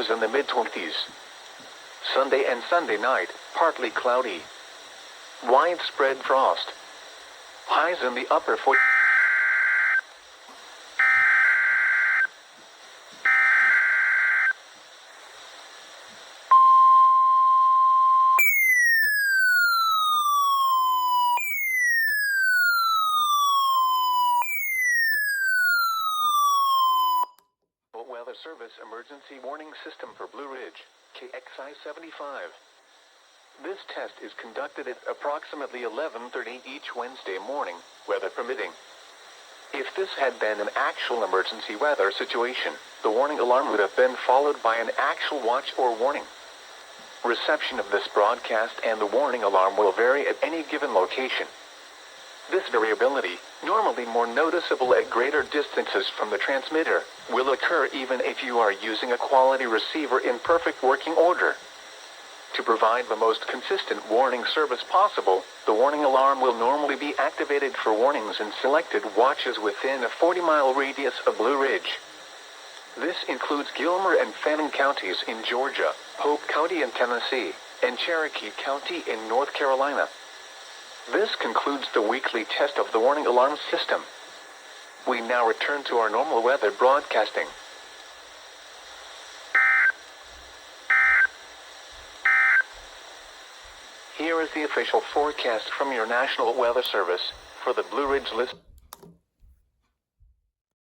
lows in the mid-20s. Sunday and Sunday night, partly cloudy. Widespread frost. Highs in the upper 40s. Weather Service Emergency Warning System for Blue Ridge, KXI75. This test is conducted at approximately 11:30 each Wednesday morning, weather permitting. If this had been an actual emergency weather situation, the warning alarm would have been followed by an actual watch or warning. Reception of this broadcast and the warning alarm will vary at any given location. This variability, normally more noticeable at greater distances from the transmitter, will occur even if you are using a quality receiver in perfect working order. To provide the most consistent warning service possible, the warning alarm will normally be activated for warnings in selected watches within a 40-mile radius of Blue Ridge. This includes Gilmer and Fannin counties in Georgia, Polk County in Tennessee, and Cherokee County in North Carolina. This concludes the weekly test of the warning alarm system. We now return to our normal weather broadcasting. Here is the official forecast from your National Weather Service for the Blue Ridge list.